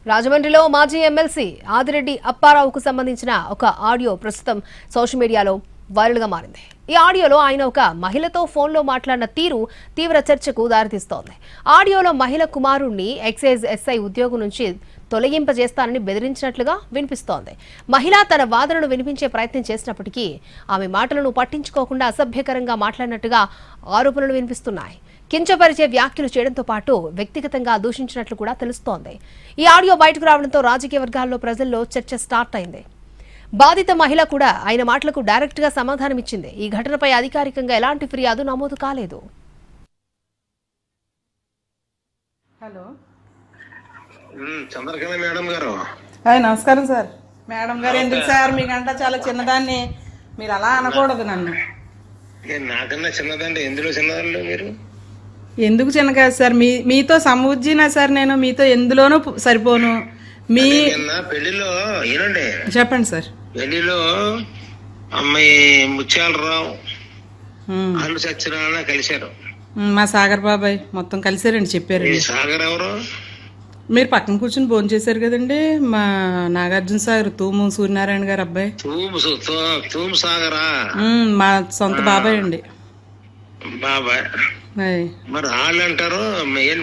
రాజమండ్రిలో మాజీ ఎమ్మెల్సీ ఆదిరెడ్డి అప్పారావుకు సంబంధించిన ఒక ఆడియో ప్రస్తుతం సోషల్ మీడియాలో వైరల్గా మారింది. ఈ ఆడియోలో ఆయన ఒక మహిళతో ఫోన్లో మాట్లాడిన తీరు తీవ్ర చర్చకు దారితీస్తోంది. ఆడియోలో మహిళ కుమారుణ్ణి ఎక్సైజ్ ఎస్ఐ ఉద్యోగం నుంచి తొలగింపజేస్తానని బెదిరించినట్లుగా వినిపిస్తోంది. మహిళ తన వాదనను వినిపించే ప్రయత్నం చేసినప్పటికీ ఆమె మాటలను పట్టించుకోకుండా అసభ్యకరంగా మాట్లాడినట్టుగా ఆరోపణలు వినిపిస్తున్నాయి. కించపరిచే వ్యాఖ్యలు చేయడంతో పాటు వ్యక్తిగతంగా దూషించినట్లు కూడా తెలుస్తోంది. ఈ ఆడియో బయటకు రావడంతో రాజకీయ వర్గాల్లో ప్రజల్లో చర్చ స్టార్ట్ అయింది. బాధిత మహిళ కూడా ఆయన మాటలకు డైరెక్ట్ గా సమాధానమిచ్చింది. ఈ ఘటనపై అధికారికంగా ఎలాంటి ఫిర్యాదు నమోదు కాలేదు. హలో, చంద్రకళ మేడం గారు. నమస్కారం సార్. మేడం గారు ఎందుకు సార్? మీకంట చాలా చిన్నదాన్ని, మీరు అలా అనకూడదు. నన్ను నాకన్నా చిన్నదండి. ఎందులో చిన్నదండి మీరు? ఎందుకు చిన్న కాదు సార్, మీతో సమూజ్జినా సార్. నేను మీతో ఎందులోనూ సరిపోను. మీ పెళ్లిలో ఏనండి, చెప్పండి సార్. పెళ్లిలో అమ్మాయి ముత్యాలరావు అల్లు సత్యనారాయణ కలిశారు. మా సాగర్ బాబాయ్ మొత్తం కలిసారండి, చెప్పారు. సాగర్ ఎవరు? మీరు పక్కన కూర్చొని భోజనం చేశారు కదండి, మా నాగార్జున సాగర్, తూము సూర్యనారాయణ గారు అబ్బాయి. తూము సాగరా? మా సొంత బాబాయ్ అండి. బాబాయ్ మరి వాళ్ళు అంటారు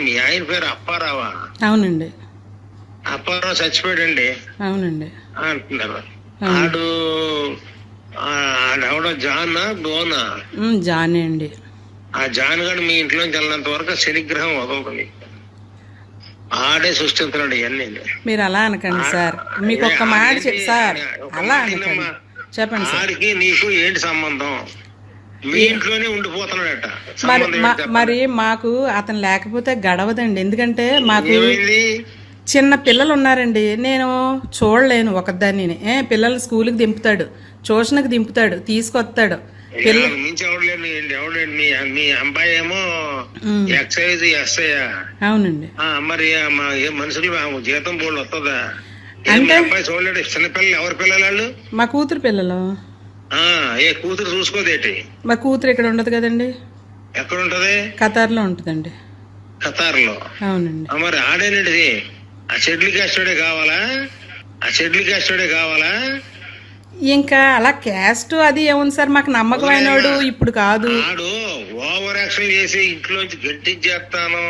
మీ ఆయన పేరు అప్పారావా? అవునండి. అప్పారావు చచ్చిపోయాడండి. అవునండి అంటున్నారు. ఆడు ఆడెవడో జానా బోనా? జానే అండి. ఆ జాన్ గడు మీ ఇంట్లోంచి వెళ్ళినంత వరకు శనిగ్రహం వదలదు. ఆడే సృష్టిస్తున్నాడు ఇవన్నీ. మీరు అలా అనకండి సార్. మీకు ఒక్క మాట సార్, అలా అనకండి. చెప్పండి సార్. ఆడికి నీకు ఏంటి సంబంధం? మీ ఇంట్లోనే ఉండిపోతున్నాడట. మరి మాకు అతను లేకపోతే గడవదండి. ఎందుకంటే మాకు చిన్న పిల్లలు ఉన్నారండి. నేను చూడలేను ఒకదాన్ని. పిల్లలు స్కూల్కి దింపుతాడు, ట్యూషన్కి దింపుతాడు, తీసుకొస్తాడు. మీ అబ్బాయి ఏమో ఎక్సైజ్ ఎస్ఐ? అవునండి. మరి మనుషులు జీతం బోర్డు వస్తుందా? అంటే అబ్బాయి చూడలేడు. చిన్నపిల్లలు ఎవరి పిల్లలు వాళ్ళు? మా కూతురు పిల్లలు. ఏ కూతురు చూసుకోదేటి? మా కూతురు ఇక్కడ ఉండదు కదండి. ఎక్కడ ఉంటది? ఖతార్లో ఉంటదండి. ఖతార్లో? అవునండి. మరి ఆడేనండి ఆ షెడ్యూల్ క్యాస్టోడే కావాలా? ఆ షెడ్యూల్ క్యాస్టోడే కావాలా? ఇంకా అలా క్యాస్ట్ అది ఏముంది సార్, మాకు నమ్మకమైనడు ఇప్పుడు కాదు. ఆడు ఓవర్ యాక్షన్ చేసి ఇంట్లోంచి గట్టించేస్తాను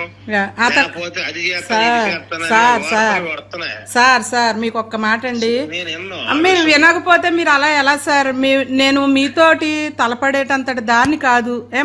సార్ మీకు ఒక్క మాట అండి. మీరు వినకపోతే మీరు అలా ఎలా సార్? నేను మీతోటి తలపడేటంతటి దాన్ని కాదు.